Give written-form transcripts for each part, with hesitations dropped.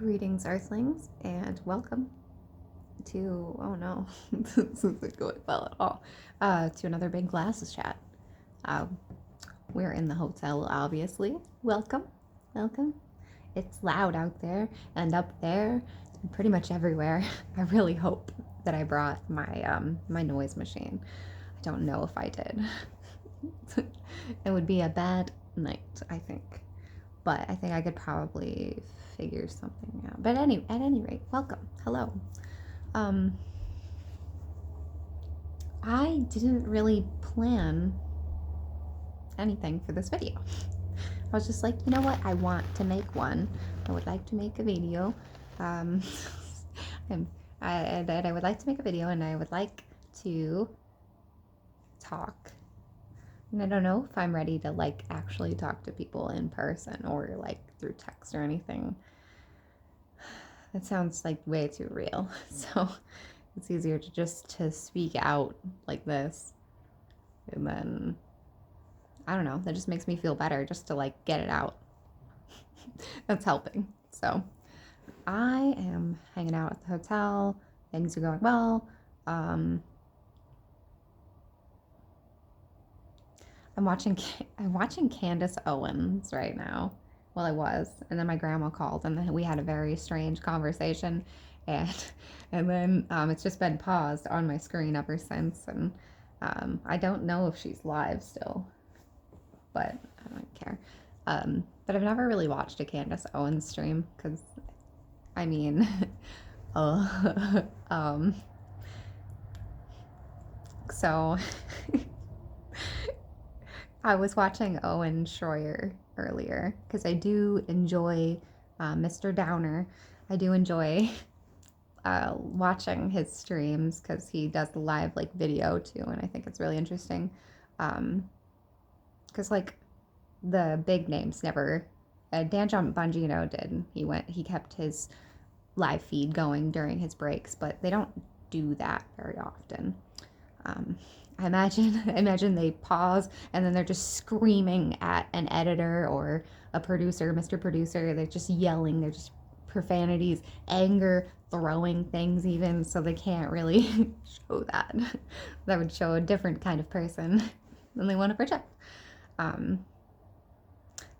Greetings, Earthlings, and welcome to, oh no, this isn't going well at all, to another Big Glasses chat. Uh, we're in the hotel, obviously. Welcome, welcome. It's loud out there and up there, and pretty much everywhere. I really hope that I brought my noise machine. I don't know if I did. It would be a bad night, I think. But I think I could probably figure something out. But at any rate, welcome. Hello. Um, I didn't really plan anything for this video. I was just like, you know what? I want to make one. I would like to make a video. Um, and I would like to make a video, and I would like to talk. And I don't know if I'm ready to like actually talk to people in person or like through text or anything. That sounds like way too real. So it's easier to just to speak out like this. And then I don't know, that just makes me feel better just to like get it out. That's helping. So I am hanging out at the hotel. Things are going well. I'm watching Candace Owens right now. Well, I was, and then my grandma called, and then we had a very strange conversation, and then it's just been paused on my screen ever since, and I don't know if she's live still, but I don't care. But I've never really watched a Candace Owens stream because, I mean, um, so. I was watching Owen Schroyer earlier because I do enjoy Mr. Downer. I do enjoy watching his streams because he does the live like video too, and I think it's really interesting. Because like the big names never. Dan John Bongino did. He kept his live feed going during his breaks, but they don't do that very often. I imagine they pause and then they're just screaming at an editor or a producer, Mr. Producer. They're just yelling. They're just profanities, anger, throwing things even, so they can't really show that. That would show a different kind of person than they want to project.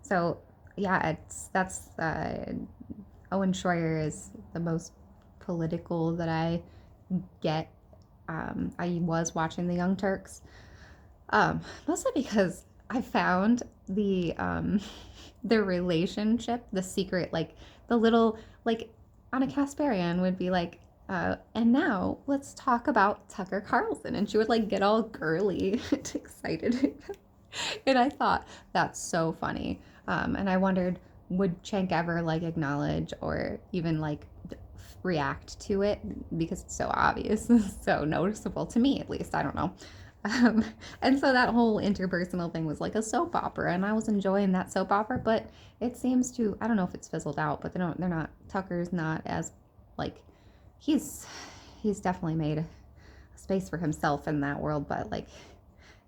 So yeah, that's Owen Schroyer is the most political that I get. I was watching the Young Turks, mostly because I found the relationship, the secret, like the little like Anna Kasparian would be like, and now let's talk about Tucker Carlson, and she would like get all girly and excited, and I thought that's so funny, and I wondered would Cenk ever like acknowledge or even like react to it because it's so obvious, so noticeable to me at least. I don't know. Um, and so that whole interpersonal thing was like a soap opera, and I was enjoying that soap opera. But it seems to, I don't know if it's fizzled out, but they're not. Tucker's not as like he's he's definitely made a space for himself in that world, but like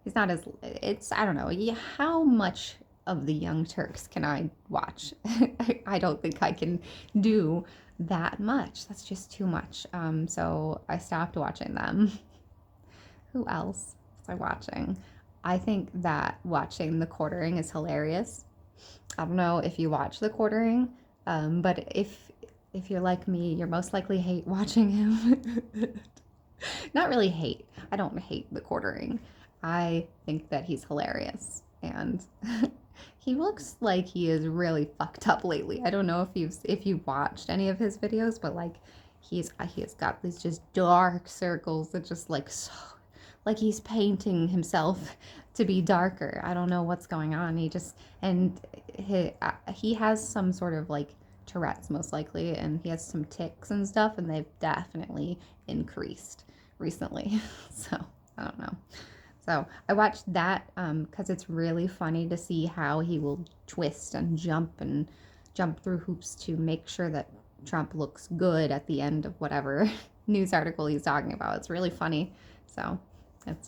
he's not as it's I don't know. Yeah, how much of the Young Turks can I watch? I don't think I can do that much. That's just too much. So I stopped watching them. Who else was I watching? I think that watching The Quartering is hilarious. I don't know if you watch The Quartering, but if you're like me, you're most likely hate watching him. Not really hate. I don't hate The Quartering. I think that he's hilarious, and he looks like he is really fucked up lately. I don't know if you've watched any of his videos, but like he has got these just dark circles that just like so like he's painting himself to be darker. I don't know what's going on. He has some sort of like Tourette's most likely, and he has some tics and stuff, and they've definitely increased recently. So I don't know. So I watched that because it's really funny to see how he will twist and jump through hoops to make sure that Trump looks good at the end of whatever news article he's talking about. It's really funny. So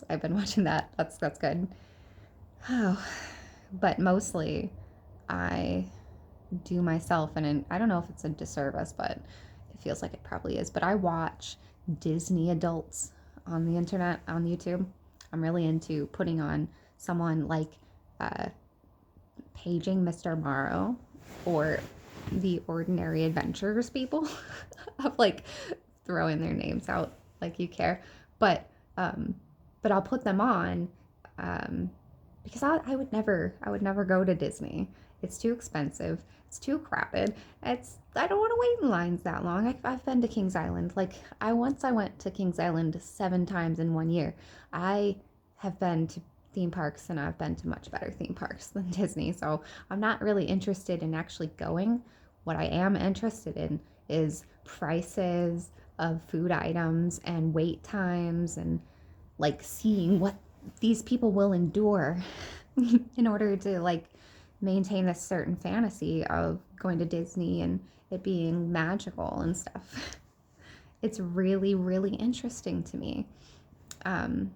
I've been watching that. That's good. Oh, but mostly I do myself, and I don't know if it's a disservice, but it feels like it probably is. But I watch Disney adults on the internet, on YouTube. I'm really into putting on someone like uh, Paging Mr. Morrow or the Ordinary Adventures people. Of like throwing their names out like you care, but um, but I'll put them on um, because I would never go to Disney. It's too expensive. It's too crowded. I don't want to wait in lines that long. I've been to Kings Island. Like I went to Kings Island 7 times in 1 year. I have been to theme parks, and I've been to much better theme parks than Disney. So I'm not really interested in actually going. What I am interested in is prices of food items and wait times, and like seeing what these people will endure in order to like maintain this certain fantasy of going to Disney and it being magical and stuff. It's really, really interesting to me. Um,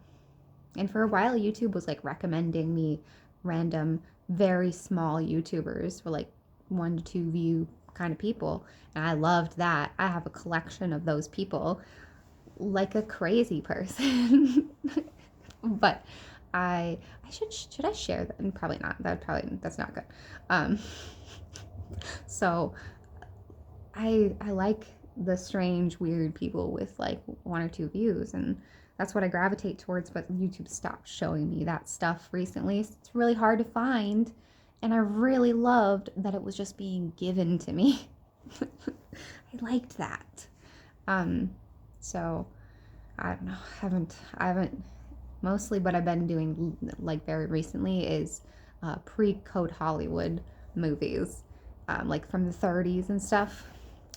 and for a while, YouTube was like recommending me random, very small YouTubers for like 1 to 2 view kind of people. And I loved that. I have a collection of those people like a crazy person. But I should I share them? Probably not. That's not good. Um, so I like the strange, weird people with like 1 or 2 views, and that's what I gravitate towards. But YouTube stopped showing me that stuff recently. So it's really hard to find, and I really loved that it was just being given to me. I liked that. Um, so I don't know. I haven't. Mostly what I've been doing like very recently is pre-Code Hollywood movies, like from the 30s and stuff.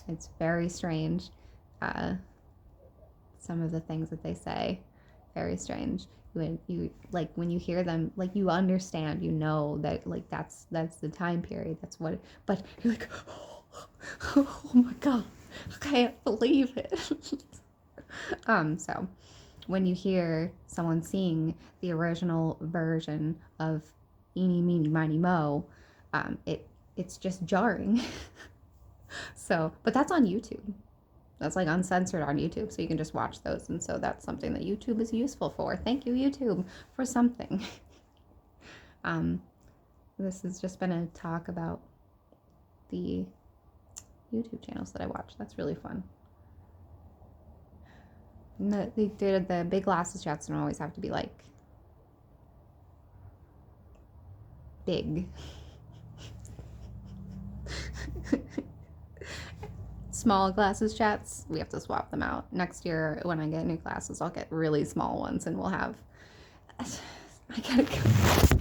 It's very strange. Uh, some of the things that they say, very strange. When you like when you hear them, like you understand, you know that like that's the time period. That's what. But you're like, oh my god, I can't believe it. So when you hear someone sing the original version of Eeny, Meeny, Miny, Mo, it's just jarring. So, but that's on YouTube. That's like uncensored on YouTube, so you can just watch those. And so that's something that YouTube is useful for. Thank you, YouTube, for something. um, this has just been a talk about the YouTube channels that I watch. That's really fun. The big glasses chats don't always have to be like big. Small glasses chats, we have to swap them out. Next year, when I get new glasses, I'll get really small ones, and we'll have. I gotta go.